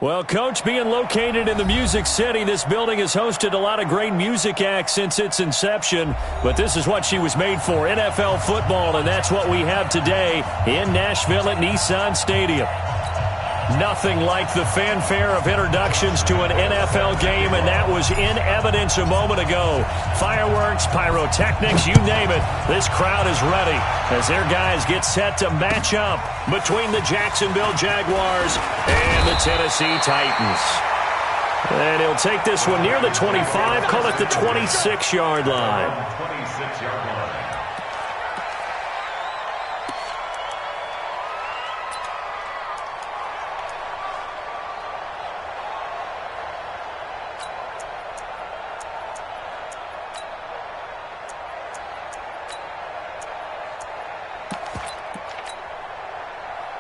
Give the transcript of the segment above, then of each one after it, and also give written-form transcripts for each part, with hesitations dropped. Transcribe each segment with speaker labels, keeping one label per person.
Speaker 1: Well, Coach, being located in the Music City, this building has hosted a lot of great music acts since its inception. But this is what she was made for, NFL football, and that's what we have today in Nashville at Nissan Stadium. Nothing like the fanfare of introductions to an NFL game, and that was in evidence a moment ago. Fireworks, pyrotechnics, you name it. This crowd is ready as their guys get set to match up between the Jacksonville Jaguars and the Tennessee Titans. And he'll take this one near the 25, call it the 26-yard line.
Speaker 2: 26-yard line.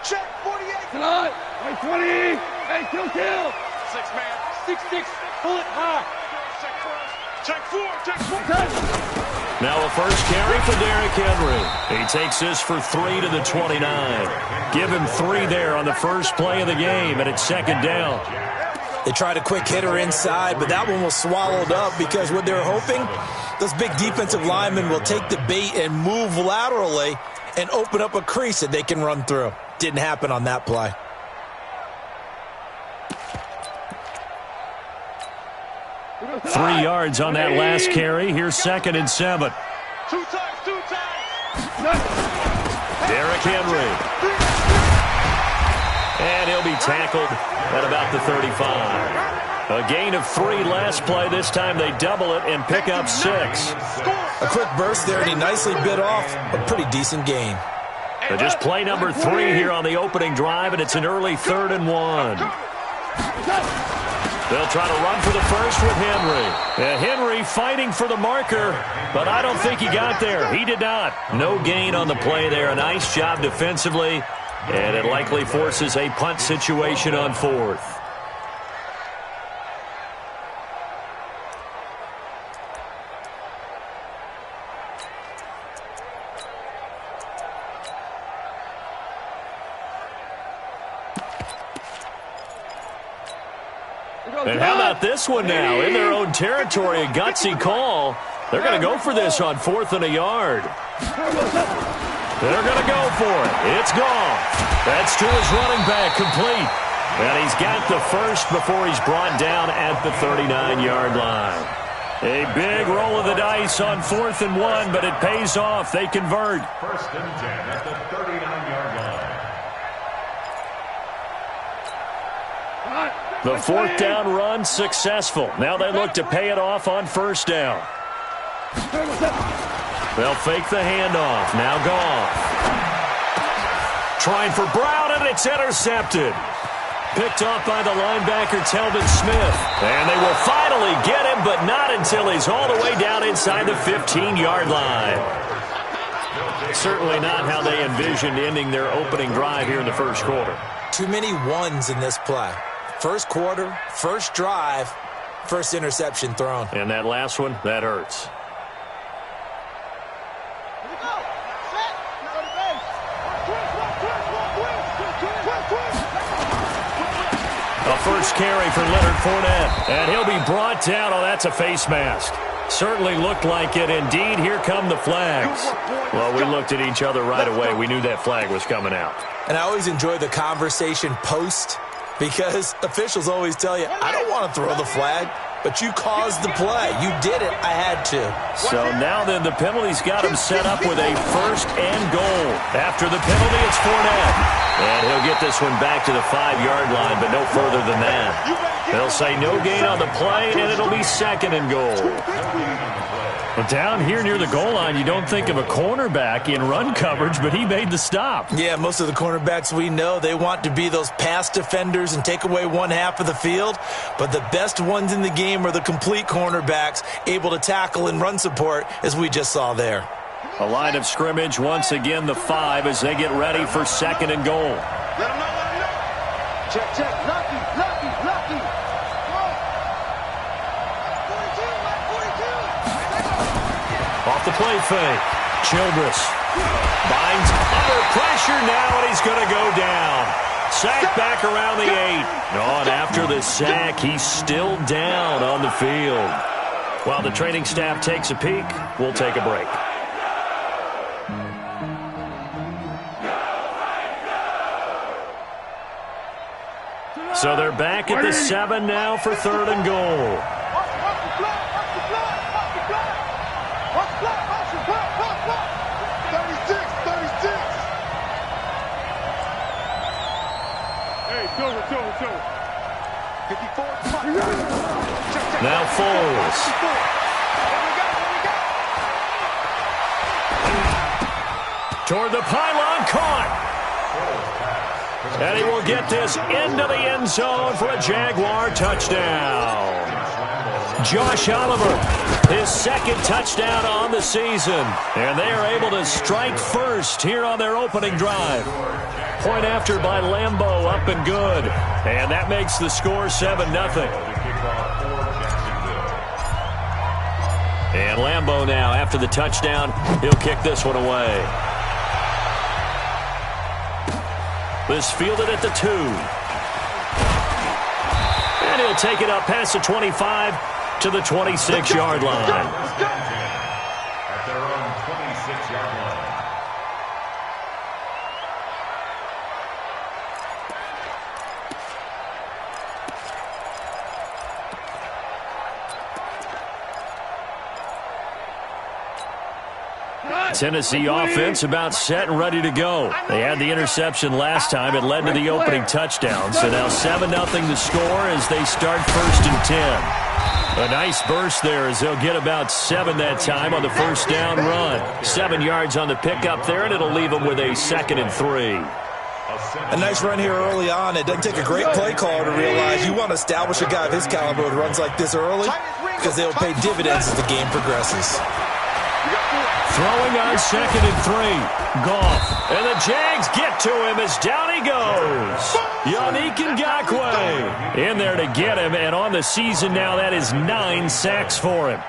Speaker 3: Check 48.
Speaker 4: Tonight, 20. Hey, kill.
Speaker 3: 6 man. 6-6. Pull it high. Check 4.
Speaker 1: Now a first carry for Derrick Henry. He takes this for 3 to the 29. Give him 3 there on the first play of the game, and it's second down.
Speaker 5: They tried a quick hitter inside, but that one was swallowed up because what they're hoping, those big defensive linemen will take the bait and move laterally and open up a crease that they can run through. Didn't happen on that play.
Speaker 1: Three yards on that last carry. Here's 2nd and 7.
Speaker 3: 2 times.
Speaker 1: Derrick Henry. And he'll be tackled at about the 35. A gain of 3 last play. This time they double it and pick up 6.
Speaker 5: A quick burst there, and he nicely bit off a pretty decent gain.
Speaker 1: So just play number 3 here on the opening drive, and it's an early 3rd and 1. They'll try to run for the first with Henry. Henry fighting for the marker, but I don't think he got there. He did not. No gain on the play there. A nice job defensively, and it likely forces a punt situation on 4th. And how about this one now? In their own territory, a gutsy call. They're going to go for this on 4th and a yard. They're going to go for it. It's gone. That's to his running back, complete. And he's got the first before he's brought down at the 39-yard line. A big roll of the dice on 4th and 1, but it pays off. They convert.
Speaker 2: 1st and 10 at the 39-yard line.
Speaker 1: The 4th down run successful. Now they look to pay it off on 1st down. They'll fake the handoff. Now Goff. Trying for Brown, and it's intercepted. Picked off by the linebacker, Telvin Smith. And they will finally get him, but not until he's all the way down inside the 15-yard line. Certainly not how they envisioned ending their opening drive here in the first quarter.
Speaker 5: Too many ones in this play. First quarter, first drive, first interception thrown.
Speaker 1: And that last one, that hurts. A first carry for Leonard Fournette. And he'll be brought down. Oh, that's a face mask. Certainly looked like it. Indeed, here come the flags. Well, we looked at each other right away. We knew that flag was coming out.
Speaker 5: And I always enjoy the conversation post, because officials always tell you, I don't want to throw the flag, but you caused the play. You did it. I had to.
Speaker 1: So now then, the penalty's got him set up with a 1st and goal. After the penalty, it's Fournette. And he'll get this one back to the 5-yard line, but no further than that. They'll say no gain on the play, and it'll be 2nd and goal. Well, down here near the goal line, you don't think of a cornerback in run coverage, but he made the stop.
Speaker 5: Yeah, most of the cornerbacks we know, they want to be those pass defenders and take away one half of the field. But the best ones in the game are the complete cornerbacks, able to tackle and run support, as we just saw there.
Speaker 1: A line of scrimmage, once again the 5 as they get ready for 2nd and goal.
Speaker 3: Let him know. Check. Lucky.
Speaker 1: Off the play fake. Childress binds under pressure now, and he's going to go down. Sack back around the 8. And after the sack, he's still down on the field. While the training staff takes a peek, we'll take a break. So they're back at the 7 now for 3rd and goal. Now Foles. Toward the pylon, caught. And he will get this into the end zone for a Jaguar touchdown. Josh Oliver, his 2nd touchdown on the season. And they are able to strike first here on their opening drive. Point after by Lambeau, up and good. And that makes the score 7-0. And Lambeau now, after the touchdown, he'll kick this one away. This fielded at the 2. And he'll take it up past the 25 to the 26-yard line.
Speaker 2: At their own 26-yard line.
Speaker 1: Tennessee offense about set and ready to go. They had the interception last time. It led to the opening touchdown. So now 7-0 the score as they start 1st and 10. A nice burst there as they'll get about 7 that time on the first down run. 7 yards on the pickup there, and it'll leave them with a 2nd and 3.
Speaker 5: A nice run here early on. It doesn't take a great play caller to realize you want to establish a guy of his caliber with runs like this early because they'll pay dividends as the game progresses.
Speaker 1: Throwing on 2nd and 3. Goff. And the Jags get to him as down he goes. Yannick Ngakoue in there to get him. And on the season now, that is 9 sacks for him.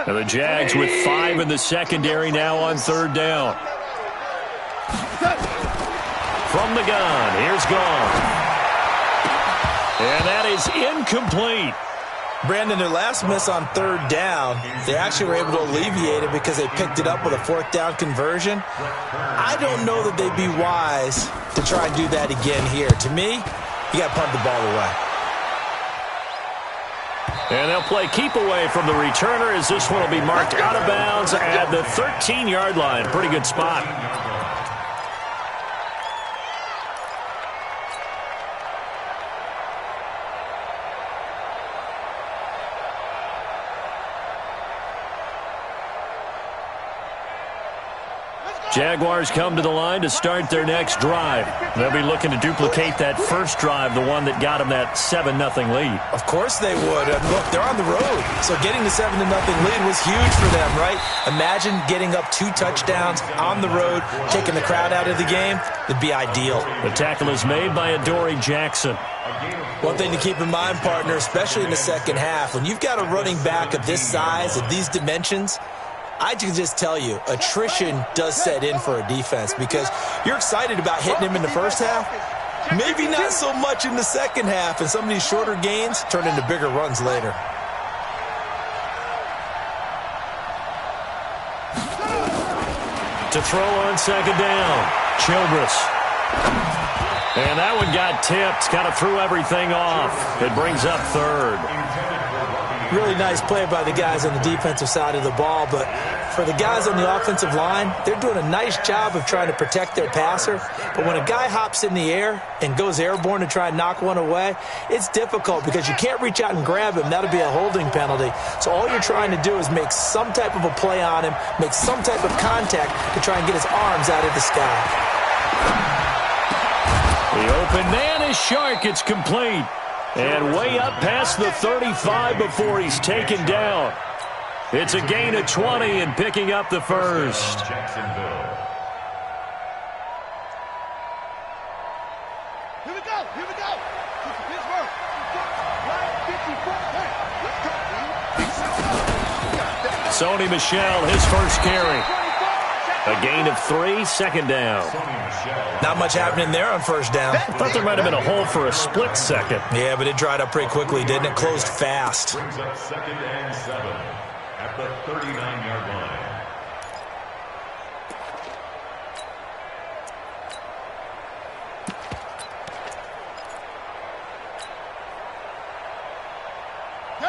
Speaker 1: And the Jags with 5 in the secondary now on 3rd down. From the gun, here's Goff. And that is incomplete.
Speaker 5: Brandon, their last miss on 3rd down, they actually were able to alleviate it because they picked it up with a 4th down conversion. I don't know that they'd be wise to try and do that again here. To me, you got to punt the ball away.
Speaker 1: And they'll play keep away from the returner as this one will be marked out of bounds at the 13-yard line. Pretty good spot. Jaguars come to the line to start their next drive. They'll be looking to duplicate that first drive, the one that got them that 7-0 lead.
Speaker 5: Of course they would. And look, they're on the road. So getting the 7-0 lead was huge for them, right? Imagine getting up 2 touchdowns on the road, taking the crowd out of the game. It'd be ideal.
Speaker 1: The tackle is made by Adoree Jackson.
Speaker 5: One thing to keep in mind, partner, especially in the second half, when you've got a running back of this size, of these dimensions, I can just tell you, attrition does set in for a defense because you're excited about hitting him in the first half. Maybe not so much in the second half, and some of these shorter gains turn into bigger runs later.
Speaker 1: To throw on 2nd down, Childress. And that one got tipped, kind of threw everything off. It brings up 3rd.
Speaker 5: Really nice play by the guys on the defensive side of the ball, but for the guys on the offensive line, they're doing a nice job of trying to protect their passer. But when a guy hops in the air and goes airborne to try and knock one away, it's difficult because you can't reach out and grab him. That'll be a holding penalty. So all you're trying to do is make some type of a play on him, make some type of contact to try and get his arms out of the sky.
Speaker 1: The open man is Shark. It's complete. And way up past the 35 before he's taken down. It's a gain of 20 and picking up the first.
Speaker 2: Jacksonville.
Speaker 4: Here we go. Here we go. Pittsburgh. Line 54. Let's go,
Speaker 1: Sony Michel, his first carry. A gain of 3, second down.
Speaker 5: Not much happening there on first down.
Speaker 1: I thought there might have been a hole for a split second.
Speaker 5: Yeah, but it dried up pretty quickly, didn't it? Closed fast.
Speaker 2: Brings up 2nd and 7 at the 39-yard line.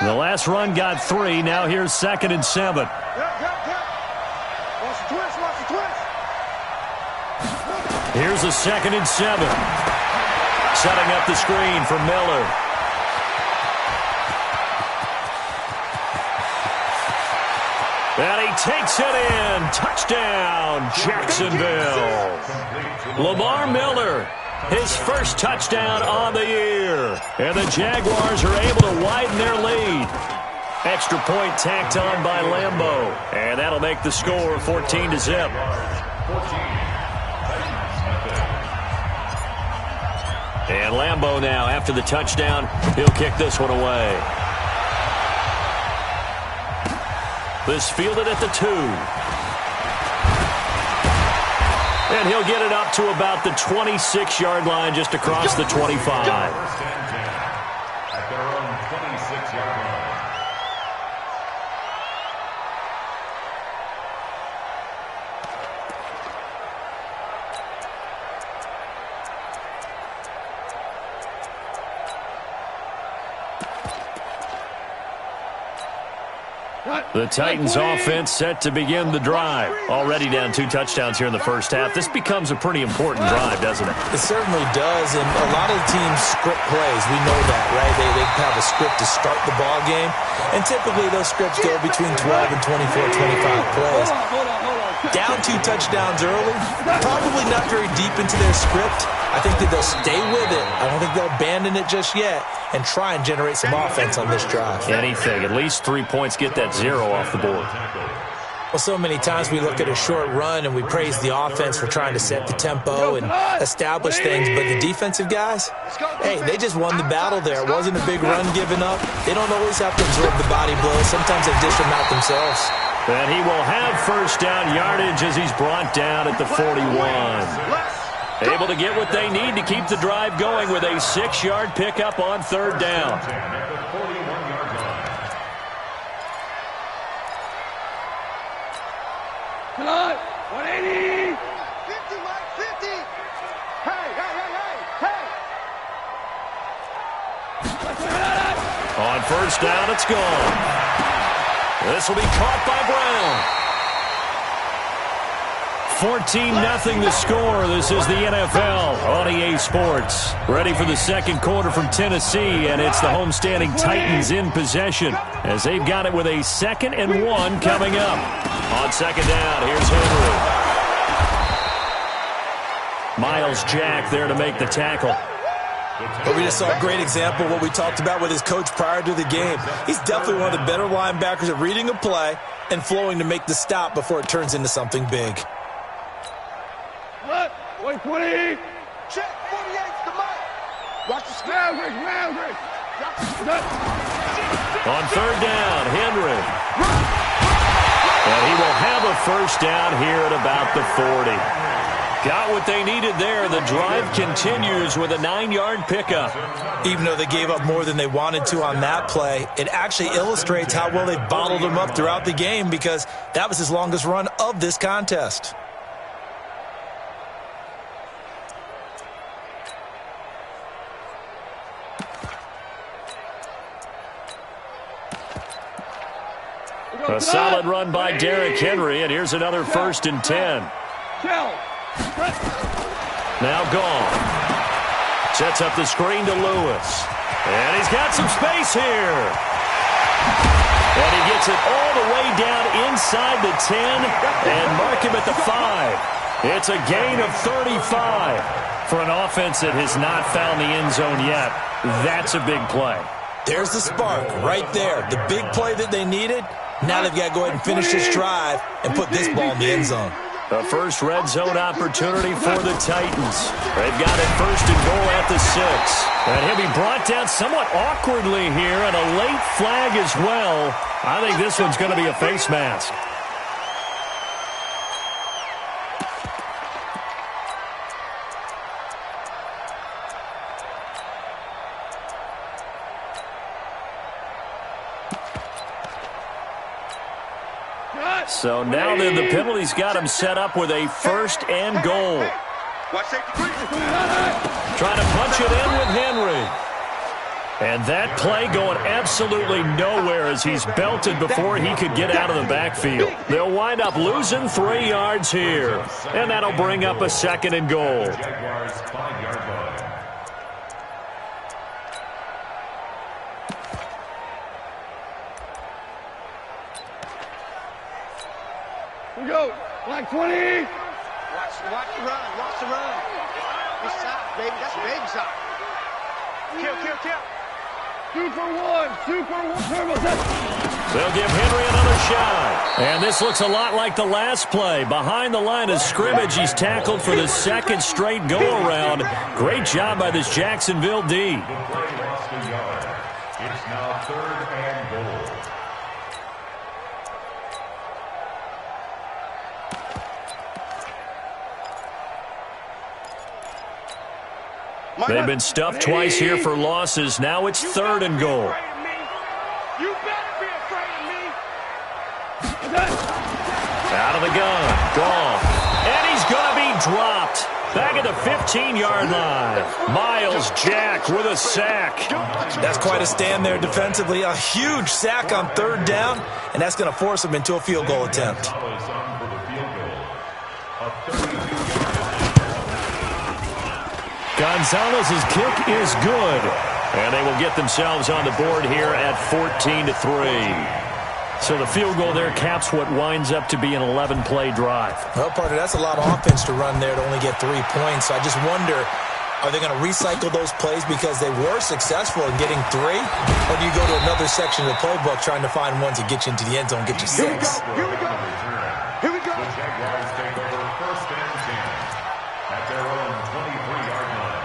Speaker 1: The last run got 3. Now here's 2nd and 7. Here's a 2nd and 7. Setting up the screen for Miller. And he takes it in. Touchdown, Jacksonville. Lamar Miller, his first touchdown on the year. And the Jaguars are able to widen their lead. Extra point tacked on by Lambeau. And that'll make the score 14-0. And Lambeau now, after the touchdown, he'll kick this one away. This fielded at the 2. And he'll get it up to about the 26-yard line, just across the 25.
Speaker 2: First and 10 at their own 26-yard line.
Speaker 1: The Titans offense set to begin the drive. Already down 2 touchdowns here in the first half. This becomes a pretty important drive, doesn't it?
Speaker 5: It certainly does, and a lot of the teams script plays. We know that, right? They have a script to start the ball game, and typically those scripts go between 12 and 24, 25 plays. Down 2 touchdowns early, probably not very deep into their script. I think that they'll stay with it. I don't think they'll abandon it just yet and try and generate some offense on this drive.
Speaker 1: Anything. At least 3 points, get that 0 off the board.
Speaker 5: Well, so many times we look at a short run and we praise the offense for trying to set the tempo and establish things, but the defensive guys, hey, they just won the battle there. It wasn't a big run given up. They don't always have to absorb the body blows. Sometimes they dish them out themselves.
Speaker 1: And he will have first down yardage as he's brought down at the 41. Able to get what they need to keep the drive going with a 6-yard pickup on 3rd down.
Speaker 2: At the 41-yard line.
Speaker 4: Come on, 180.
Speaker 3: 50, Mike, 50. Hey, hey, hey, hey, hey.
Speaker 1: On first down, it's gone. This will be caught by Brown. 14-0 the score. This is the NFL on EA Sports. Ready for the second quarter from Tennessee, and it's the homestanding Titans in possession as they've got it with a 2nd and 1 coming up. On 2nd down, here's Henry. Miles Jack there to make the tackle.
Speaker 5: But we just saw a great example of what we talked about with his coach prior to the game. He's definitely one of the better linebackers at reading a play and flowing to make the stop before it turns into something big.
Speaker 4: Wait, 20.
Speaker 3: Check, 48's the Mike. Watch the screen.
Speaker 4: Maverick.
Speaker 1: On 3rd down, Henry. And he will have a first down here at about the 40. Got what they needed there. The drive continues with a 9-yard pickup.
Speaker 5: Even though they gave up more than they wanted to on that play, it actually illustrates how well they bottled him up throughout the game because that was his longest run of this contest.
Speaker 1: A solid run by Derrick Henry, and here's another 1st and 10. Now gone. Sets up the screen to Lewis. And he's got some space here. And he gets it all the way down inside the 10 and mark him at the 5. It's a gain of 35. For an offense that has not found the end zone yet, that's a big play.
Speaker 5: There's the spark right there. The big play that they needed. Now they've got to go ahead and finish this drive and put this ball in the end zone.
Speaker 1: The first red zone opportunity for the Titans. They've got it first and goal at the 6. And he'll be brought down somewhat awkwardly here, and a late flag as well. I think this one's going to be a face mask. So now then the penalty's got him set up with a first and goal. Trying to punch it in with Henry. And that play going absolutely nowhere as he's belted before he could get out of the backfield. They'll wind up losing 3 yards here. And that'll bring up a second and goal.
Speaker 2: Jaguars 5-yard line.
Speaker 4: We go. Black 20.
Speaker 3: Watch the run. Watch the run. Good shot, baby. That's a baby shot. Kill.
Speaker 4: 2 for 1. 2 for 1. Turbo set.
Speaker 1: They'll give Henry another shot. And this looks a lot like the last play. Behind the line of scrimmage, he's tackled for the second straight go-around. Great job by this Jacksonville D.
Speaker 2: The play lost a yard. It's now 3rd and goal.
Speaker 1: They've been stuffed twice here for losses. Now it's 3rd and goal.
Speaker 3: You better be afraid of me.
Speaker 1: Out of the gun. Gone. And he's going to be dropped. Back at the 15-yard line. Miles Jack with a sack.
Speaker 5: That's quite a stand there defensively. A huge sack on 3rd down, and that's going to force him into a field goal attempt.
Speaker 2: Gonzalez on for the field goal. A 32-yard.
Speaker 1: Gonzalez's kick is good. And they will get themselves on the board here at 14-3. So the field goal there caps what winds up to be an 11-play drive.
Speaker 5: Well, partner, that's a lot of offense to run there to only get 3 points. So I just wonder, are they going to recycle those plays because they were successful in getting 3? Or do you go to another section of the playbook trying to find ones that get you into the end zone, get you 6?
Speaker 3: Here we go.
Speaker 2: The Jaguars take over 1st and 10 at their own 23-yard line.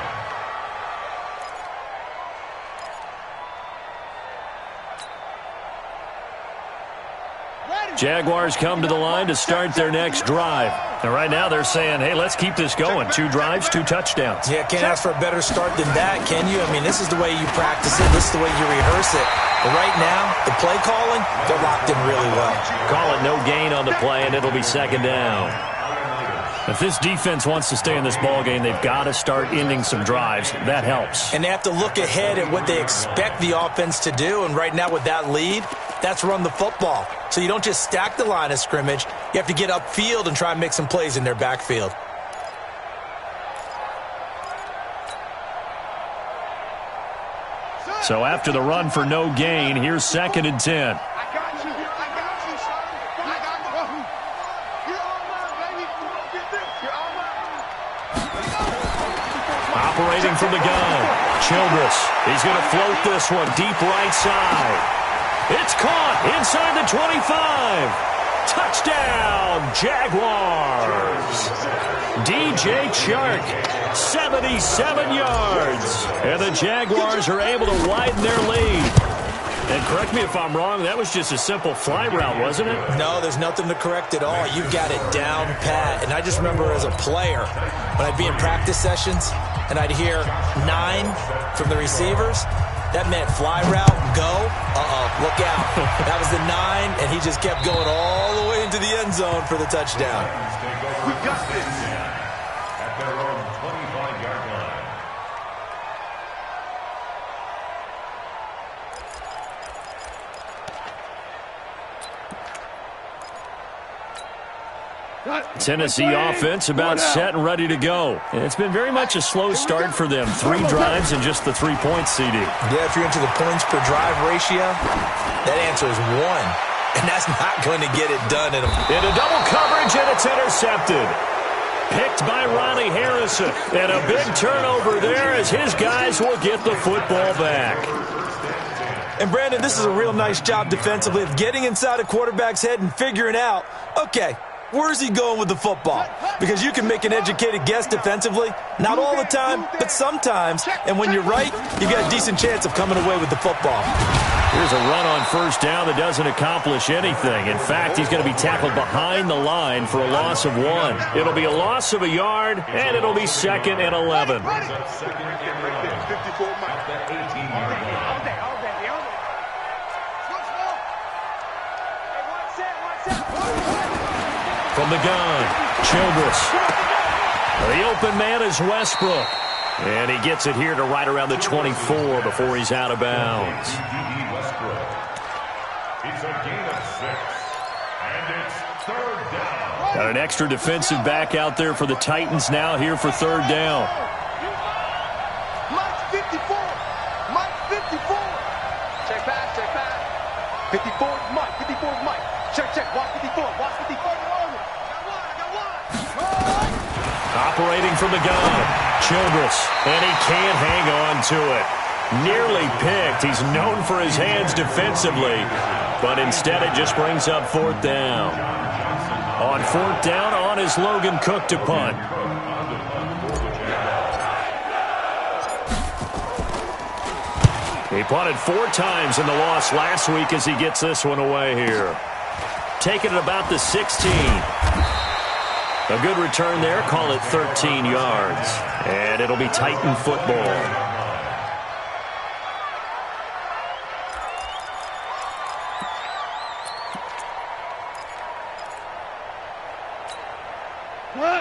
Speaker 1: Jaguars come to the line to start their next drive. And right now they're saying, hey, let's keep this going. 2 drives, 2 touchdowns.
Speaker 5: Yeah, can't ask for a better start than that, can you? I mean, this is the way you practice it. This is the way you rehearse it. But right now, the play calling, they're locked in really well.
Speaker 1: Call it no gain on the play, and it'll be 2nd down. If this defense wants to stay in this ballgame, they've got to start ending some drives. That helps.
Speaker 5: And they have to look ahead at what they expect the offense to do. And right now with that lead, that's run the football. So you don't just stack the line of scrimmage. You have to get upfield and try and make some plays in their backfield.
Speaker 1: So after the run for no gain, here's 2nd and 10.
Speaker 3: I got you, son. I got you. You're all mine, baby. Get this. You're all mine.
Speaker 1: Operating from the gun. Childress. He's going to float this one deep right side. It's caught inside the 25. Touchdown, Jaguars. DJ Chark, 77 yards. And the Jaguars are able to widen their lead. And correct me if I'm wrong, that was just a simple fly route, wasn't it?
Speaker 5: No, there's nothing to correct at all. You've got it down pat. And I just remember as a player, when I'd be in practice sessions and I'd hear 9 from the receivers, that meant fly route, go, look out. That was the 9, and he just kept going all the way into the end zone for the touchdown.
Speaker 2: We got this at their own 25-yard line.
Speaker 1: Tennessee offense about set and ready to go. And it's been very much a slow start for them. 3 drives and just the 3 points, CD.
Speaker 5: Yeah, if you're into the points per drive ratio, that answer is 1. And that's not going to get it done in
Speaker 1: Into double coverage, and it's intercepted. Picked by Ronnie Harrison. And a big turnover there as his guys will get the football back.
Speaker 5: And, Brandon, this is a real nice job defensively of getting inside a quarterback's head and figuring out, okay, Where's he going with the football? Because you can make an educated guess defensively. Not all the time, but sometimes. And when you're right, you got a decent chance of coming away with the football.
Speaker 1: Here's a run on first down that doesn't accomplish anything. In fact, he's going to be tackled behind the line for a loss of 1. It'll be a loss of a yard, and it'll be 2nd and 11. From the gun, Childress. The open man is Westbrook. And he gets it here to right around the 24 before he's out of bounds.
Speaker 2: It's a gain of 6. And it's 3rd down.
Speaker 1: Got an extra defensive back out there for the Titans now here for 3rd down.
Speaker 3: Mike 54. Mike 54. Check back. 54 is Mike. 54 is Mike. Check. Watch 54. Watch 54.
Speaker 1: Operating from the gun, Childress, and he can't hang on to it. Nearly picked. He's known for his hands defensively, but instead it just brings up 4th down. On 4th down, on is Logan Cook to punt. He punted 4 times in the loss last week as he gets this one away here. Taking it about the 16. A good return there. Call it 13 yards. And it'll be Titan football.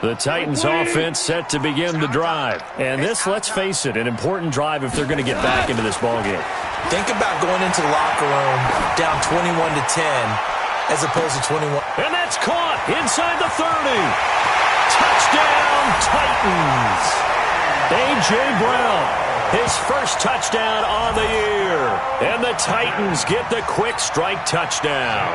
Speaker 1: The Titans offense set to begin the drive. And this, let's face it, an important drive if they're going to get back into this ballgame.
Speaker 5: Think about going into the locker room down 21-10 as opposed to 21.
Speaker 1: And that's caught inside the 30. Touchdown, Titans. A.J. Brown, his first touchdown on the year. And the Titans get the quick strike touchdown.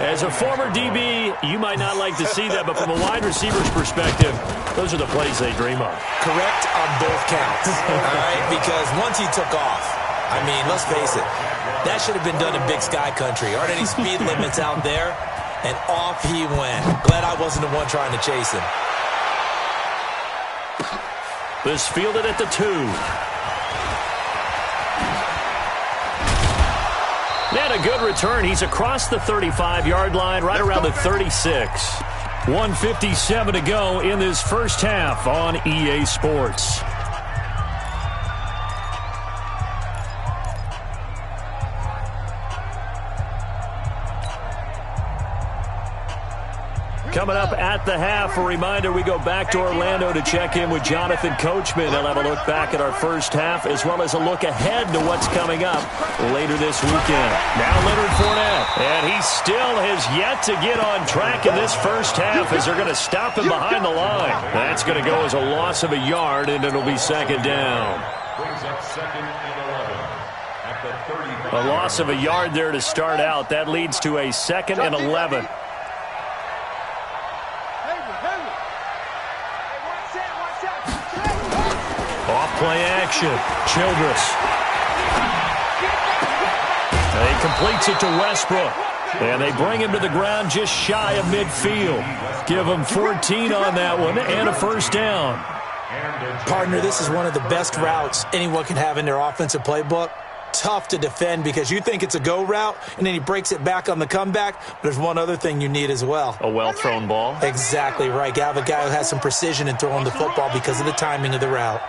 Speaker 1: As a former DB, you might not like to see that, but from a wide receiver's perspective, those are the plays they dream of.
Speaker 5: Correct on both counts, all right? Because once he took off, I mean, let's face it, that should have been done in Big Sky Country. Aren't any speed limits out there? And off he went. Glad I wasn't the one trying to chase him.
Speaker 1: This fielded at the 2. And a good return. He's across the 35-yard line, right around the 36. 1:57 to go in this first half on EA Sports. Coming up at the half, a reminder, we go back to Orlando to check in with Jonathan Coachman. They'll have a look back at our first half as well as a look ahead to what's coming up later this weekend. Now Leonard Fournette, and he still has yet to get on track in this first half as they're going to stop him behind the line. That's going to go as a loss of a yard, and it'll be 2nd down.
Speaker 2: Brings up 2nd and 11 at the 35.
Speaker 1: A loss of a yard there to start out. That leads to a 2nd and 11. Off-play action. Childress. He completes it to Westbrook. And they bring him to the ground just shy of midfield. Give him 14 on that one and a first down.
Speaker 5: Partner, this is one of the best routes anyone can have in their offensive playbook. Tough to defend because you think it's a go route, and then he breaks it back on the comeback. But there's one other thing you need as well.
Speaker 1: A well-thrown ball.
Speaker 5: Exactly right. You have a guy who has some precision in throwing the football because of the timing of the route.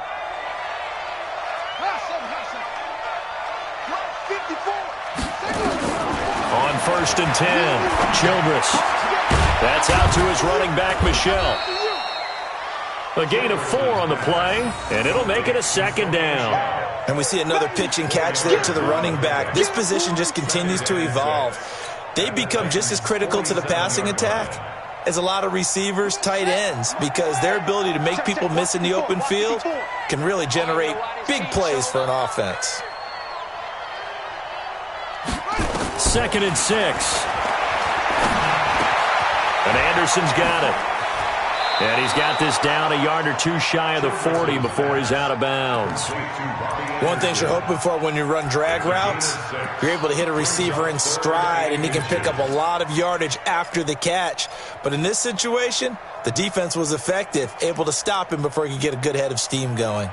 Speaker 1: On 1st and 10, Childress. That's out to his running back, Michelle. A gain of 4 on the play, and it'll make it a 2nd down.
Speaker 5: And we see another pitch and catch there to the running back. This position just continues to evolve. They become just as critical to the passing attack as a lot of receivers, tight ends, because their ability to make people miss in the open field can really generate big plays for an offense.
Speaker 1: 2nd and 6. And Anderson's got it. And he's got this down a yard or two shy of the 40 before he's out of bounds.
Speaker 5: One thing you're hoping for when you run drag routes, you're able to hit a receiver in stride, and he can pick up a lot of yardage after the catch. But in this situation, the defense was effective, able to stop him before he could get a good head of steam going.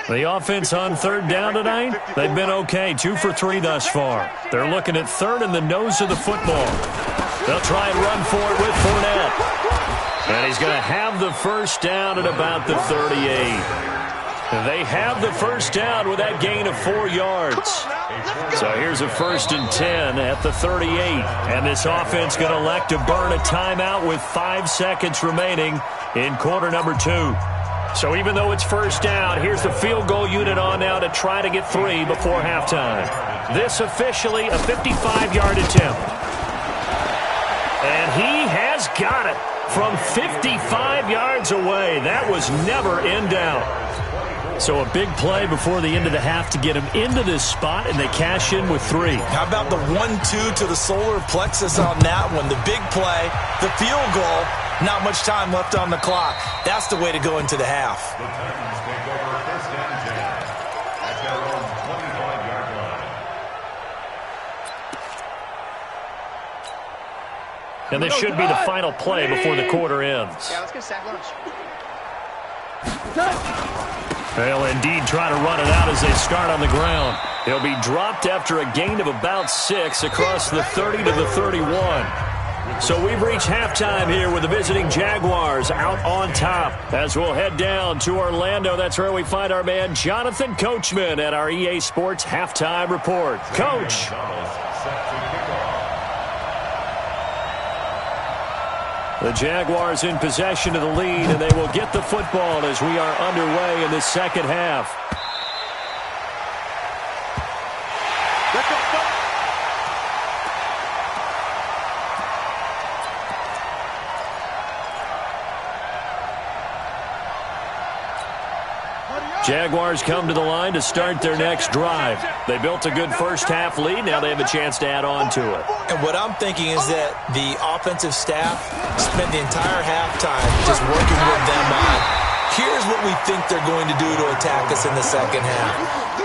Speaker 1: The offense on third down tonight, they've been okay, 2 for 3 thus far. They're looking at third in the nose of the football. They'll try and run for it with Fournette. And he's going to have the first down at about the 38. They have the first down with that gain of 4 yards. So here's a 1st and 10 at the 38. And this offense going to elect to burn a timeout with 5 seconds remaining in quarter number 2. So even though it's first down, here's the field goal unit on now to try to get 3 before halftime. This officially a 55-yard attempt. And he has got it from 55 yards away. That was never in doubt. So a big play before the end of the half to get him into this spot, and they cash in with 3.
Speaker 5: How about the 1-2 to the solar plexus on that one? The big play, the field goal, not much time left on the clock. That's the way to go into the half.
Speaker 2: The Titans take over 1st and 10 at their own 25-yard line.
Speaker 1: And this should be the final play before the quarter ends.
Speaker 3: Yeah, let's get sack lunch.
Speaker 1: They'll indeed try to run it out as they start on the ground. He'll be dropped after a gain of about 6 across the 30 to the 31. So we've reached halftime here with the visiting Jaguars out on top. As we'll head down to Orlando, that's where we find our man Jonathan Coachman at our EA Sports Halftime Report. Coach. The Jaguars in possession of the lead, and they will get the football as we are underway in the second half. Jaguars come to the line to start their next drive. They built a good first-half lead. Now they have a chance to add on to it.
Speaker 5: And what I'm thinking is that the offensive staff spent the entire halftime just working with them on, here's what we think they're going to do to attack us in the second half.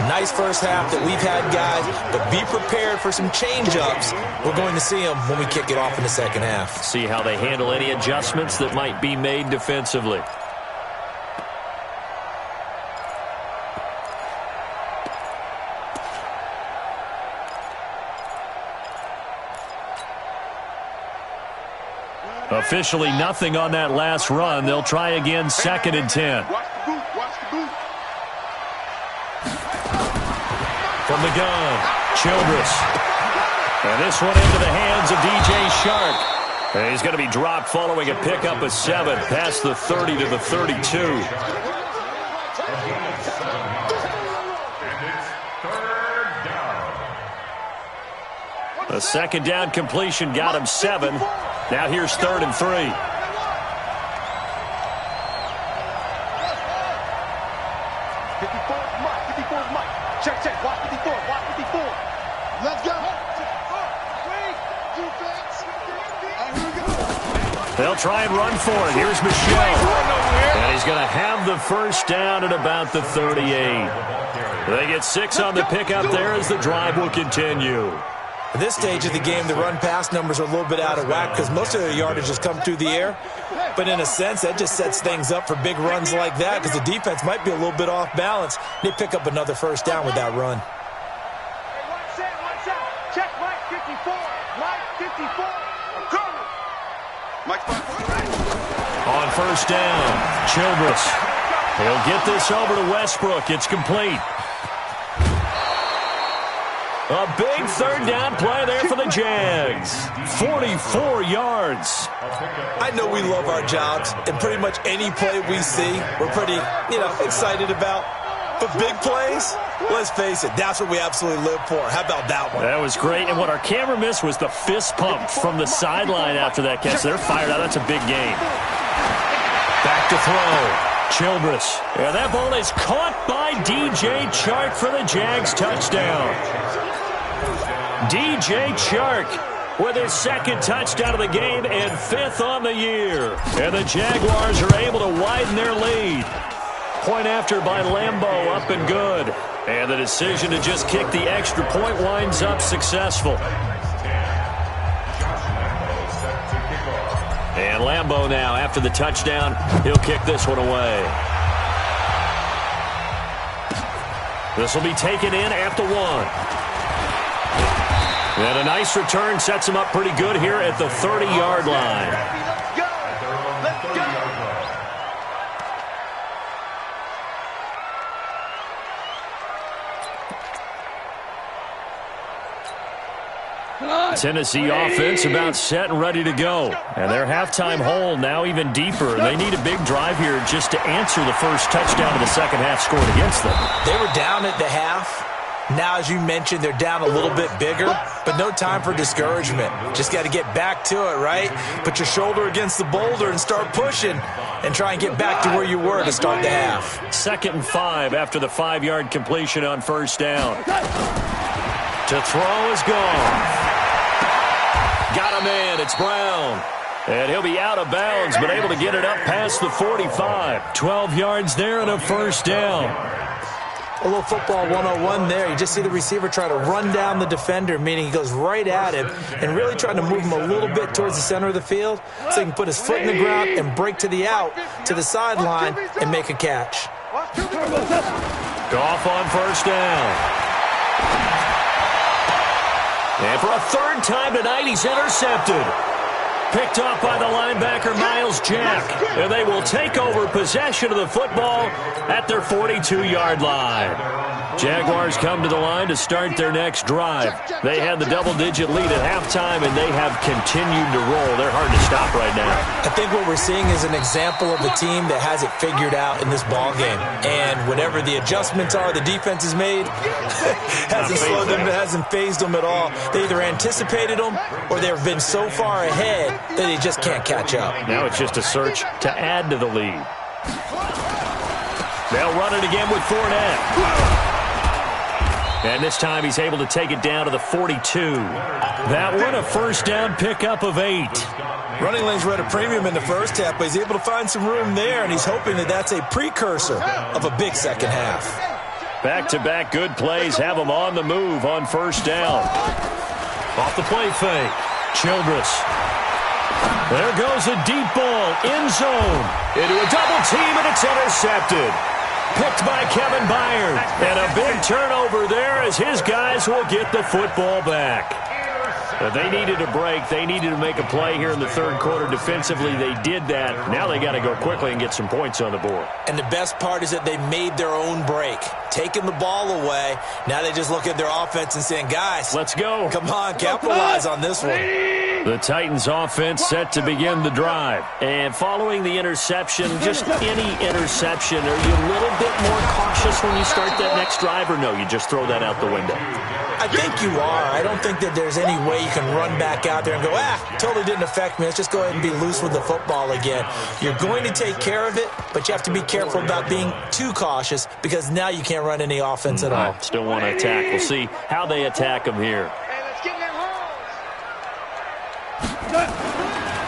Speaker 5: Nice first half that we've had, guys, but be prepared for some change-ups. We're going to see them when we kick it off in the second half.
Speaker 1: See how they handle any adjustments that might be made defensively. Officially nothing on that last run. They'll try again, 2nd and 10. From the gun, Childress. And this one into the hands of DJ Shark. And he's going to be dropped following a pickup of 7 past the 30 to the 32. A 2nd down completion got him 7. Now here's 3rd and 3.
Speaker 3: 54 Mike. 54 Mike. Check, check. Watch 54. Watch 54. Let's go.
Speaker 1: They'll try and run for it. Here's Michelle. And he's going to have the first down at about the 38. They get 6 on the pickup there as the drive will continue.
Speaker 5: At this stage of the game, the run-pass numbers are a little bit out of whack because most of their yardage has come through the air. But in a sense, that just sets things up for big runs like that because the defense might be a little bit off balance. They pick up another first down with that run.
Speaker 3: Check Mike 54. Mike 54. I'm coming. Mike 54.
Speaker 1: On first down, Childress. He'll get this over to Westbrook. It's complete. A big 3rd down play there for the Jags. 44 yards.
Speaker 5: I know we love our jobs, and pretty much any play we see, we're pretty, excited about. But big plays, let's face it, that's what we absolutely live for. How about that one?
Speaker 1: That was great, and what our camera missed was the fist pump from the sideline after that catch. They're fired out. That's a big game. Back to throw. Childress. And that ball is caught by DJ Chark for the Jags touchdown. DJ Chark with his second touchdown of the game and 5th on the year. And the Jaguars are able to widen their lead. Point after by Lambeau, up and good. And the decision to just kick the extra point winds up successful. And Lambeau now, after the touchdown, he'll kick this one away. This will be taken in at the 1. And a nice return sets him up pretty good here at the 30-yard line. Tennessee offense about set and ready to go. And their halftime hole now even deeper. They need a big drive here just to answer the first touchdown of the second half scored against them.
Speaker 5: They were down at the half. Now, as you mentioned, they're down a little bit bigger, but no time for discouragement. Just got to get back to it, right? Put your shoulder against the boulder and start pushing and try and get back to where you were to start the half.
Speaker 1: 2nd and 5 after the 5-yard completion on first down. To throw is gone. Got him in. It's Brown. And he'll be out of bounds, but able to get it up past the 45. 12 yards there and a first down.
Speaker 5: A little football 101 there. You just see the receiver try to run down the defender, meaning he goes right at him and really trying to move him a little bit towards the center of the field so he can put his foot in the ground and break to the out, to the sideline, and make a catch.
Speaker 1: Goff on first down. And for a 3rd time tonight, he's intercepted. Picked off by the linebacker, Miles Jack. And they will take over possession of the football at their 42-yard line. Jaguars come to the line to start their next drive. They had the double-digit lead at halftime, and they have continued to roll. They're hard to stop right now.
Speaker 5: I think what we're seeing is an example of a team that has it figured out in this ball game. And whatever the adjustments are the defense has made, hasn't slowed them, hasn't phased them at all. They either anticipated them or they've been so far ahead that they just can't catch up.
Speaker 1: Now it's just a search to add to the lead. They'll run it again with Fournette. And this time he's able to take it down to the 42. That one a first down pickup of 8.
Speaker 5: Running lanes were at a premium in the first half, but he's able to find some room there, and he's hoping that that's a precursor of a big second half.
Speaker 1: Back-to-back good plays have him on the move on first down. Off the play fake. Childress. There goes a deep ball. End zone. Into a double team, and it's intercepted. Picked by Kevin Byard. And a big turnover there as his guys will get the football back. They needed a break. They needed to make a play here in the 3rd quarter defensively. They did that. Now they got to go quickly and get some points on the board. And the best part is that they made their own break. Taking the ball away. Now they just look at their offense and saying, guys, let's go. Come on, capitalize on this one. The Titans offense set to begin the drive. And following the interception, just any interception, are you a little bit more cautious when you start that next drive, or no, you just throw that out the window?
Speaker 5: I think you are. I don't think that there's any way you can run back out there and go, totally didn't affect me. Let's just go ahead and be loose with the football again. You're going to take care of it, but you have to be careful about being too cautious because now you can't run any offense at all.
Speaker 1: Still want to attack. We'll see how they attack them here.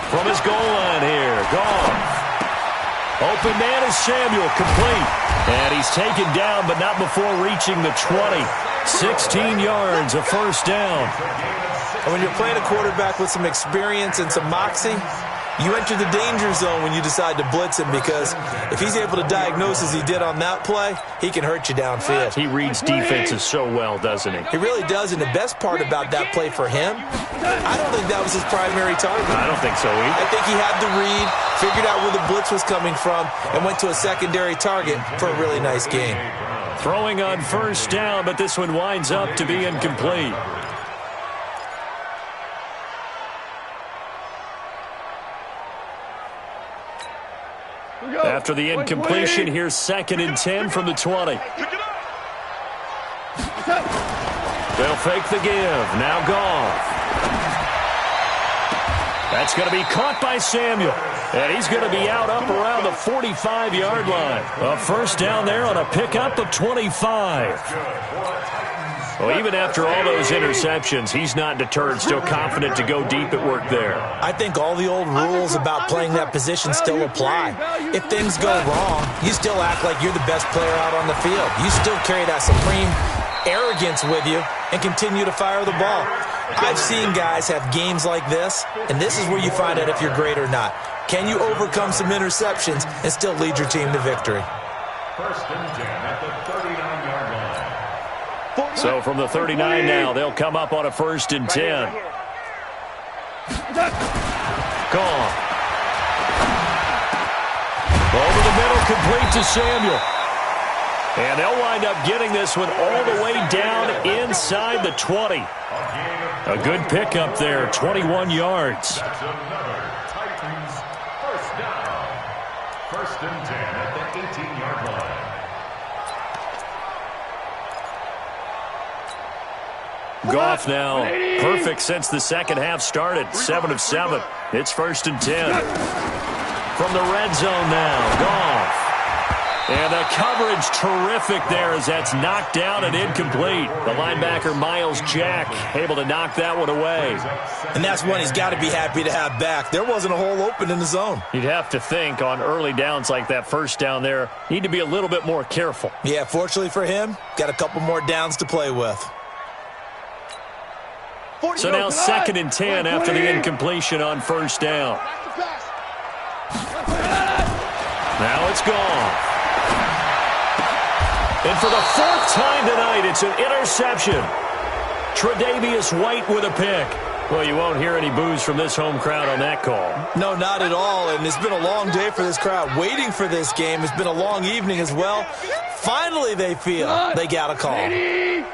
Speaker 1: From his goal line here, Goff. Open man is Samuel, complete. And he's taken down, but not before reaching the 20. 16 yards, a first down.
Speaker 5: And when you're playing a quarterback with some experience and some moxie, you enter the danger zone when you decide to blitz him because if he's able to diagnose as he did on that play, he can hurt you downfield.
Speaker 1: He reads defenses so well, doesn't he?
Speaker 5: He really does, and the best part about that play for him, I don't think that was his primary target.
Speaker 1: I don't think so either.
Speaker 5: I think he had the read, figured out where the blitz was coming from, and went to a secondary target for a really nice game.
Speaker 1: Throwing on first down, but this one winds up to be incomplete. After the incompletion, here's 2nd and 10 from the 20. They'll fake the give. Now Goff. That's going to be caught by Samuel. And he's going to be out up around the 45-yard line. A first down there on a pickup of 25. Well, even after all those interceptions, he's not deterred, still confident to go deep at work there.
Speaker 5: I think all the old rules about playing that position still apply. If things go wrong, you still act like you're the best player out on the field. You still carry that supreme arrogance with you and continue to fire the ball. I've seen guys have games like this, and this is where you find out if you're great or not. Can you overcome some interceptions and still lead your team to victory?
Speaker 2: First and 10 at the 39-yard line.
Speaker 1: So from the 39 now, they'll come up on a 1st and 10. Gone. Over the middle, complete to Samuel. And they'll wind up getting this one all the way down inside the 20. A good pickup there, 21 yards.
Speaker 2: That's another Titans first down. First and 10 at the 18-yard line.
Speaker 1: Goff now perfect since the second half started. 7 of 7. It's 1st and 10. From the red zone now, Goff. And the coverage terrific there as that's knocked down and incomplete. The linebacker, Miles Jack, able to knock that one away.
Speaker 5: And that's one he's got to be happy to have back. There wasn't a hole open in the zone.
Speaker 1: You'd have to think on early downs like that first down there, need to be a little bit more careful.
Speaker 5: Yeah, fortunately for him, got a couple more downs to play with.
Speaker 1: So now 2nd and 10 after the incompletion on 1st down. Now it's gone. And for the 4th time tonight, it's an interception. Tre'Davious White with a pick. Well, you won't hear any boos from this home crowd on that call.
Speaker 5: No, not at all, and it's been a long day for this crowd. Waiting for this game. It's been a long evening as well. Finally, they feel they got a call.
Speaker 3: You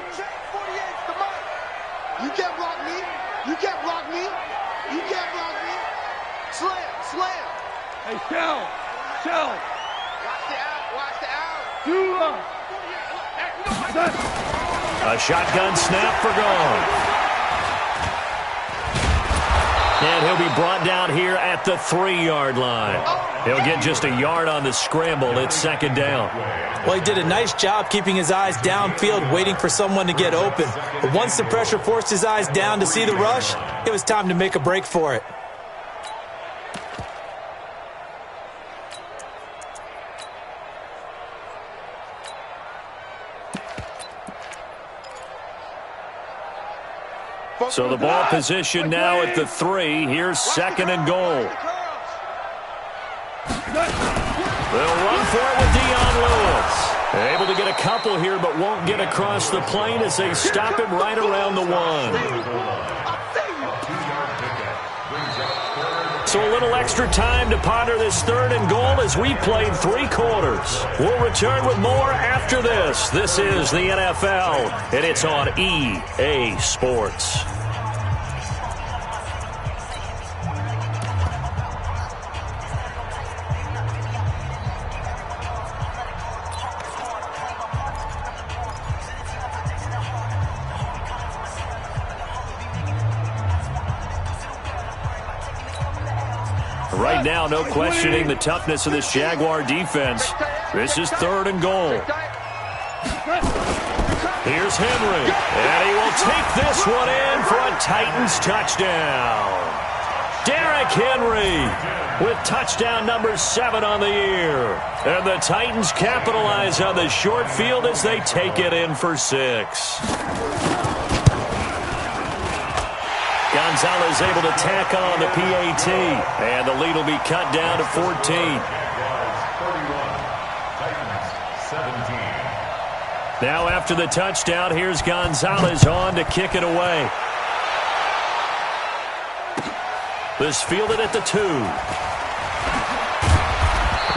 Speaker 3: can't block me. You can't block me. You can't block me. Slam, slam.
Speaker 4: Hey, Shell.
Speaker 3: Watch the out, watch the out.
Speaker 4: Too long.
Speaker 1: A shotgun snap for gone. And he'll be brought down here at the 3-yard line. He'll get just a yard on the scramble. It's 2nd down.
Speaker 5: Well, he did a nice job keeping his eyes downfield, waiting for someone to get open. But once the pressure forced his eyes down to see the rush, it was time to make a break for it.
Speaker 1: So the ball position now at the 3. Here's 2nd and goal. They'll run for it with Dion Lewis. Able to get a couple here, but won't get across the plane as they stop him right around the 1. So a little extra time to ponder this 3rd and goal as we played 3 quarters. We'll return with more after this. This is the NFL, and it's on EA Sports. Right now, no questioning the toughness of this Jaguar defense. This is 3rd and goal. Here's Henry, and he will take this one in for a Titans touchdown. Derrick Henry with touchdown number 7 on the year. And the Titans capitalize on the short field as they take it in for 6. Gonzalez able to tack on the PAT, and the lead will be cut down to 14. Now after the touchdown, here's Gonzalez on to kick it away. This fielded at the 2.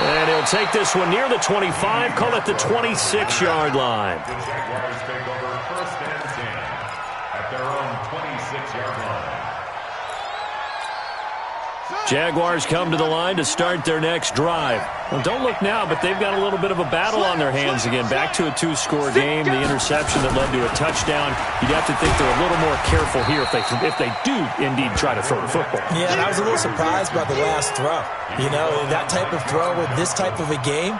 Speaker 1: And he'll take this one near the 25, call it the 26-yard line.
Speaker 2: The Jaguars take over 1st and 10 at their own 26-yard line.
Speaker 1: Jaguars come to the line to start their next drive. Well, don't look now, but they've got a little bit of a battle on their hands again. Back to a 2-score game. The interception that led to a touchdown. You'd have to think they're a little more careful here if they do indeed try to throw the football.
Speaker 5: Yeah, and I was a little surprised by the last throw. You know, that type of throw with this type of a game,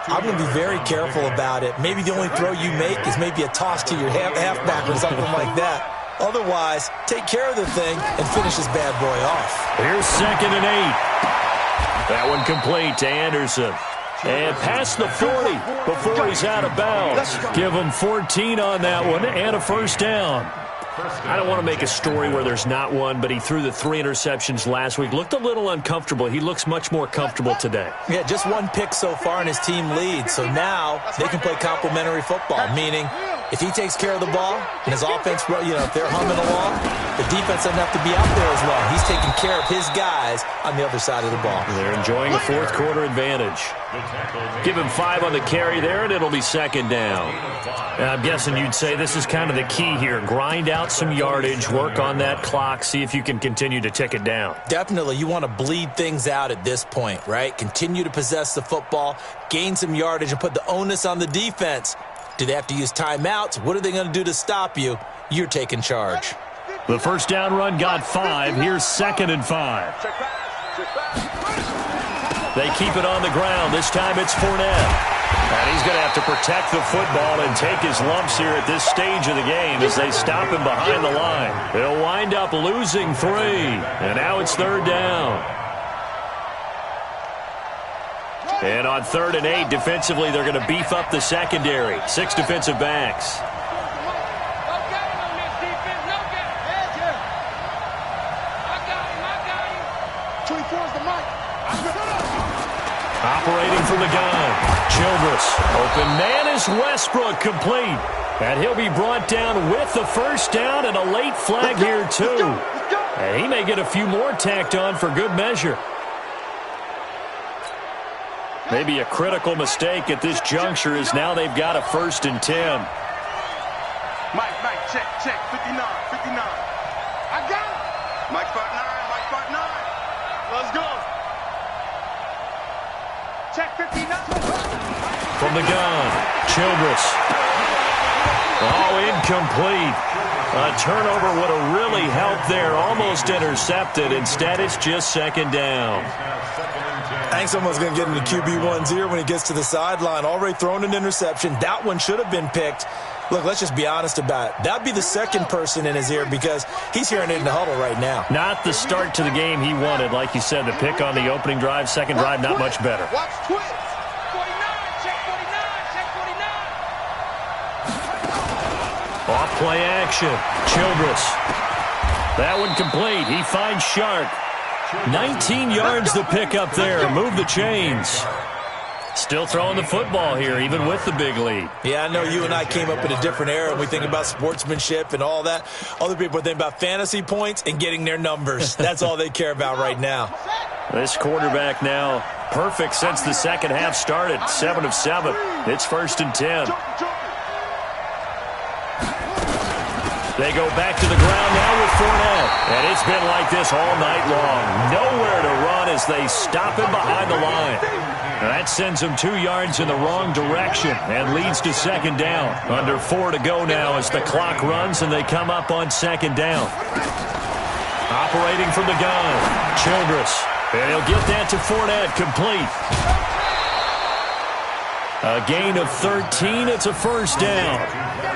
Speaker 5: I'm going to be very careful about it. Maybe the only throw you make is maybe a toss to your halfback or something like that. Otherwise, take care of the thing and finish this bad boy off.
Speaker 1: Here's 2nd and 8. That one complete to Anderson. And past the 40 before he's out of bounds. Give him 14 on that one and a first down. I don't want to make a story where there's not one, but he threw the 3 interceptions last week. Looked a little uncomfortable. He looks much more comfortable today.
Speaker 5: Yeah, just 1 pick so far and his team leads. So now they can play complementary football, meaning if he takes care of the ball and his offense, if they're humming along, the defense doesn't have to be out there as well. He's taking care of his guys on the other side of the ball.
Speaker 1: They're enjoying a fourth quarter advantage. Give him 5 on the carry there, and it'll be 2nd down. I'm guessing you'd say this is kind of the key here. Grind out some yardage, work on that clock, see if you can continue to tick it down.
Speaker 5: Definitely. You want to bleed things out at this point, right? Continue to possess the football, gain some yardage, and put the onus on the defense. Do they have to use timeouts? What are they going to do to stop you? You're taking charge.
Speaker 1: The first down run got 5. Here's 2nd and 5. They keep it on the ground. This time it's Fournette. And he's going to have to protect the football and take his lumps here at this stage of the game as they stop him behind the line. They'll wind up losing 3. And now it's 3rd down. And on 3rd and 8, defensively, they're going to beef up the secondary. 6 defensive backs. Operating from the gun. Childress. Open man is Westbrook, complete. And he'll be brought down with the first down and a late flag here, too. And he may get a few more tacked on for good measure. Maybe a critical mistake at this juncture is now they've got a 1st and 10.
Speaker 3: Mike, check, 59. I got it. Mike, spot 9. Let's go. Check 59.
Speaker 1: From the gun, Childress. Oh, incomplete. A turnover would have really helped there. Almost intercepted. Instead, it's just 2nd down.
Speaker 5: I think someone's going to get into QB1's ear when he gets to the sideline. Already thrown an interception. That one should have been picked. Look, let's just be honest about it. That'd be the second person in his ear because he's hearing it in the huddle right now.
Speaker 1: Not the start to the game he wanted. Like you said, the pick on the opening drive, second drive, not much better.
Speaker 3: Watch twist. 49, check 49.
Speaker 1: Off play action. Childress. That one complete. He finds Shark. 19 yards to pick up there. Move the chains. Still throwing the football here, even with the big lead.
Speaker 5: Yeah, I know you and I came up in a different era, and we think about sportsmanship and all that. Other people think about fantasy points and getting their numbers. That's all they care about right now.
Speaker 1: This quarterback now perfect since the second half started. 7 of 7. It's 1st and 10. They go back to the ground now with Fournette. And it's been like this all night long. Nowhere to run as they stop him behind the line. That sends him 2 yards in the wrong direction and leads to 2nd down. Under 4 to go now as the clock runs and they come up on 2nd down. Operating from the gun, Childress. And he'll get that to Fournette, complete. A gain of 13. It's a 1st down.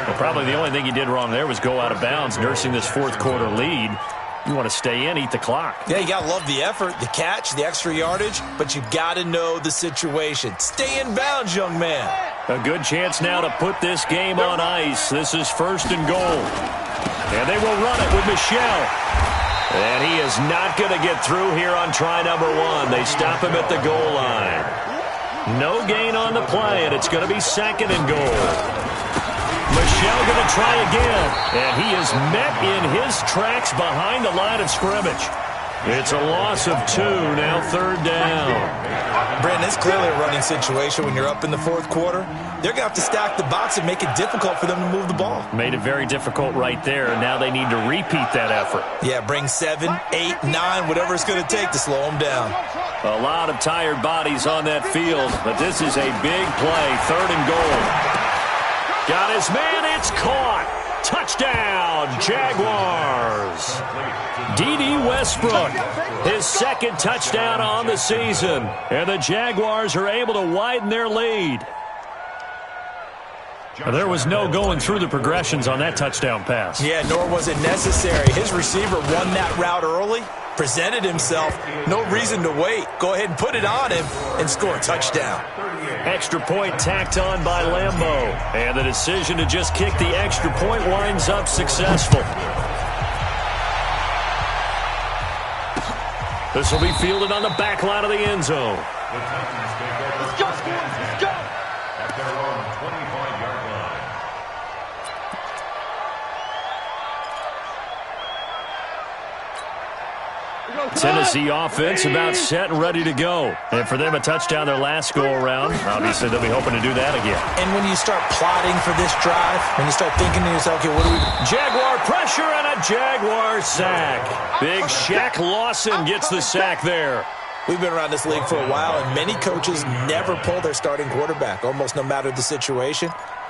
Speaker 1: Well, probably the only thing he did wrong there was go out of bounds, nursing this fourth quarter lead. You want to stay in, eat the clock.
Speaker 5: Yeah, you got to love the effort, the catch, the extra yardage, but you got to know the situation. Stay in bounds, young man.
Speaker 1: A good chance now to put this game on ice. This is 1st and goal. And they will run it with Michel. And he is not going to get through here on try number 1. They stop him at the goal line. No gain on the play, and it's going to be 2nd and goal. Michel going to try again, and he is met in his tracks behind the line of scrimmage. It's a loss of 2, now 3rd down.
Speaker 5: Brandon, it's clearly a running situation when you're up in the fourth quarter. They're going to have to stack the box and make it difficult for them to move the ball.
Speaker 1: Made it very difficult right there, and now they need to repeat that effort.
Speaker 5: Yeah, bring 7, 8, 9, whatever it's going to take to slow them down.
Speaker 1: A lot of tired bodies on that field, but this is a big play, 3rd and goal. Got his man, it's caught. Touchdown, Jaguars. D.D. Westbrook, his second touchdown on the season. And the Jaguars are able to widen their lead. There was no going through the progressions on that touchdown pass.
Speaker 5: Yeah, nor was it necessary. His receiver won that route early, presented himself. No reason to wait. Go ahead and put it on him and score a touchdown.
Speaker 1: Extra point tacked on by Lambeau. And the decision to just kick the extra point winds up successful. This will be fielded on the back line of the end zone.
Speaker 3: Let's go, Sports. Let's go.
Speaker 2: At their own 25-yard line.
Speaker 1: Tennessee offense about set and ready to go. And for them, a touchdown their last go-around. Obviously, they'll be hoping to do that again.
Speaker 5: And when you start plotting for this drive, when you start thinking to yourself, okay, what do we do?
Speaker 1: Jaguar pressure and a Jaguar sack. Big Shaq Lawson gets the sack there.
Speaker 5: We've been around this league for a while, and many coaches never pull their starting quarterback, almost no matter the situation.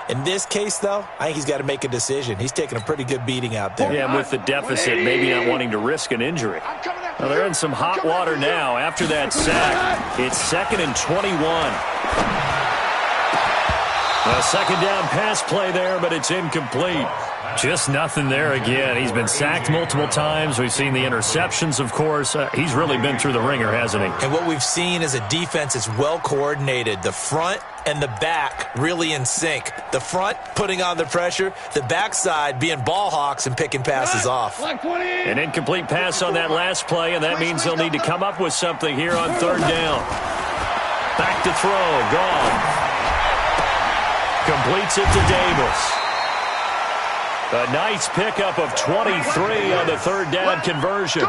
Speaker 5: In this case, though, I think he's got to make a decision. He's taking a pretty good beating out there.
Speaker 1: Yeah, and with the deficit, maybe not wanting to risk an injury. Well, they're in some hot water now after that sack. It's 2nd and 21. A second down pass play there, but it's incomplete. Just nothing there again. He's been sacked multiple times. We've seen the interceptions, of course. He's really been through the ringer, hasn't he?
Speaker 5: And what we've seen is a defense that's well coordinated. The front and the back really in sync. The front putting on the pressure, the backside being ball hawks and picking passes off.
Speaker 1: An incomplete pass on that last play, and that means they'll need to come up with something here on 3rd down. Back to throw, gone. Completes it to Davis. A nice pickup of 23 on the 3rd down conversion.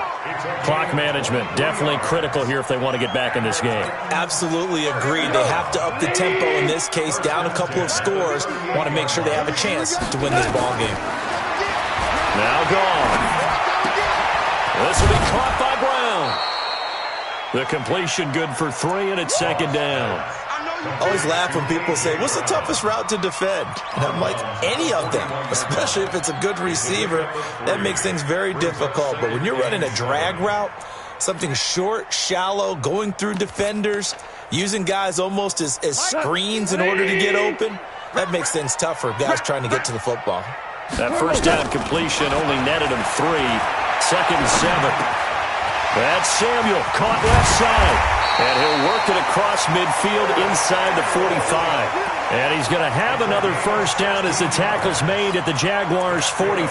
Speaker 1: Clock management definitely critical here if they want to get back in this game.
Speaker 5: Absolutely agreed. They have to up the tempo in this case, down a couple of scores. Want to make sure they have a chance to win this ball game.
Speaker 1: Now gone. This will be caught by Brown. The completion good for 3, and it's 2nd down.
Speaker 5: I always laugh when people say, what's the toughest route to defend? And I'm like, any of them, especially if it's a good receiver. That makes things very difficult. But when you're running a drag route, something short, shallow, going through defenders, using guys almost as screens in order to get open, that makes things tough for guys trying to get to the football.
Speaker 1: That first down completion only netted him 3. 2nd and 7. That's Samuel, caught left side. And he'll work it across midfield inside the 45. And he's going to have another first down as the tackle's made at the Jaguars' 43.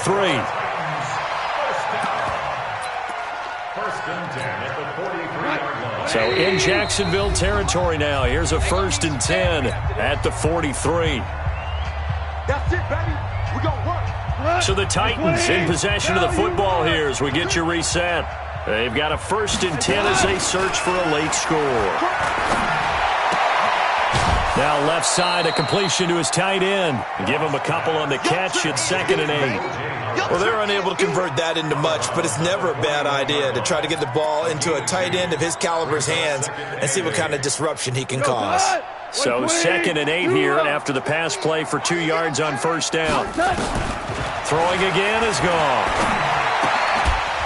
Speaker 2: First and 10 at the 43-yard line.
Speaker 1: So in Jacksonville territory now. Here's a 1st and 10 at the 43.
Speaker 3: That's it, baby. We're going to work.
Speaker 1: So the Titans in possession of the football here as we get you reset. They've got a 1st and 10 as they search for a late score. Now left side, a completion to his tight end. Give him a couple on the catch at 2nd and 8.
Speaker 5: Well, they're unable to convert that into much, but it's never a bad idea to try to get the ball into a tight end of his caliber's hands and see what kind of disruption he can cause.
Speaker 1: So 2nd and 8 here after the pass play for 2 yards on 1st down. Throwing again is gone.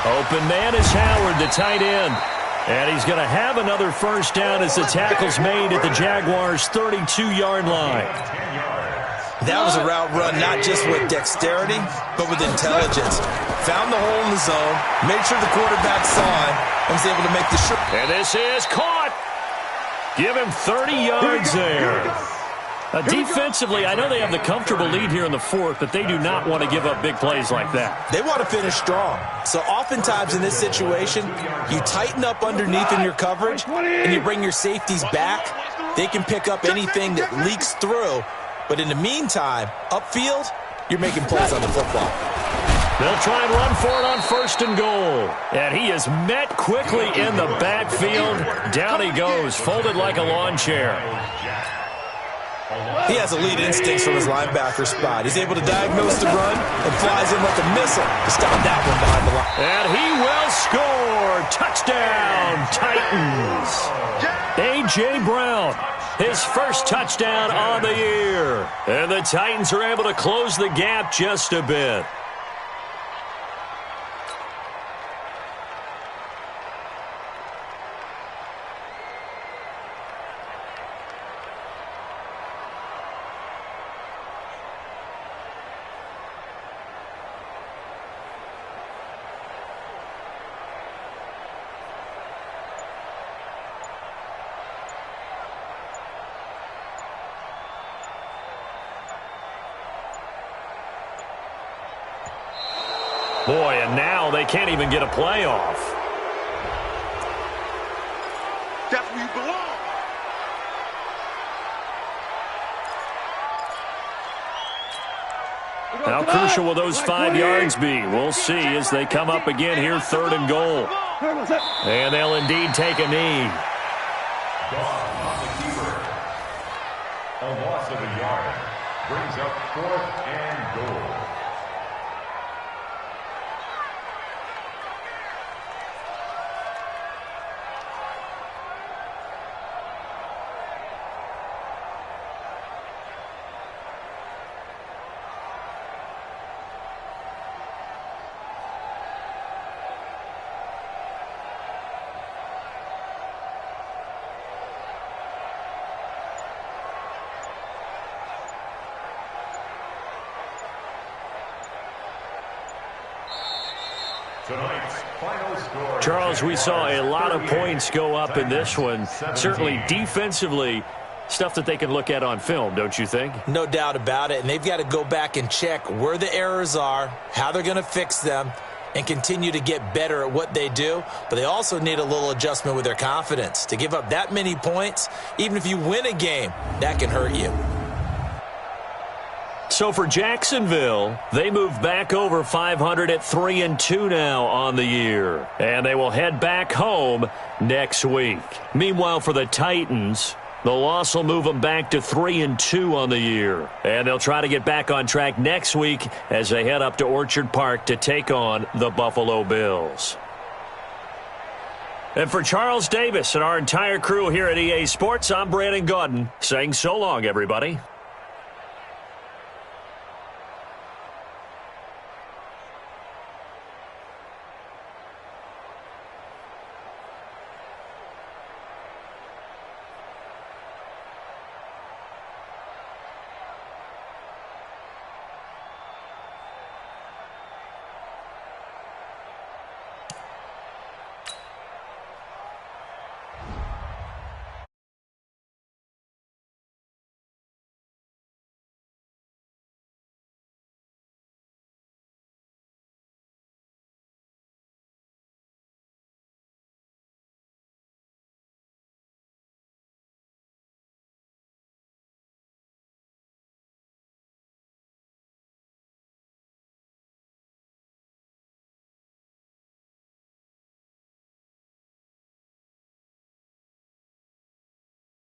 Speaker 1: Open man is Howard, the tight end. And he's going to have another first down as the tackle's made at the Jaguars' 32-yard line.
Speaker 5: That was a route run not just with dexterity, but with intelligence. Found the hole in the zone, made sure the quarterback saw him, and was able to make the shot.
Speaker 1: And this is caught. Give him 30 yards there. Defensively, I know they have the comfortable lead here in the 4th, but they do not want to give up big plays like that.
Speaker 5: They want to finish strong. So oftentimes in this situation, you tighten up underneath in your coverage, and you bring your safeties back. They can pick up anything that leaks through. But in the meantime, upfield, you're making plays on the football.
Speaker 1: They'll try and run for it on 1st and goal. And he is met quickly in the backfield. Down he goes, folded like a lawn chair.
Speaker 5: He has elite instincts from his linebacker spot. He's able to diagnose the run and flies in like a missile to stop that one behind the line.
Speaker 1: And he will score. Touchdown, Titans. A.J. Brown, his first touchdown on the year. And the Titans are able to close the gap just a bit. Boy, and now they can't even get a playoff.
Speaker 3: That's where you belong.
Speaker 1: How crucial will those 5 yards be? We'll see as they come up again here, 3rd and goal. And they'll indeed take a knee.
Speaker 2: Gone on the keeper. A loss of a yard brings up 4th and goal.
Speaker 1: Charles, we saw a lot of points go up in this one. Certainly defensively, stuff that they can look at on film, don't you think?
Speaker 5: No doubt about it. And they've got to go back and check where the errors are, how they're going to fix them, and continue to get better at what they do. But they also need a little adjustment with their confidence. To give up that many points, even if you win a game, that can hurt you.
Speaker 1: So for Jacksonville, they move back over 500 at 3-2 now on the year. And they will head back home next week. Meanwhile, for the Titans, the loss will move them back to 3-2 on the year. And they'll try to get back on track next week as they head up to Orchard Park to take on the Buffalo Bills. And for Charles Davis and our entire crew here at EA Sports, I'm Brandon Gaudin saying so long, everybody.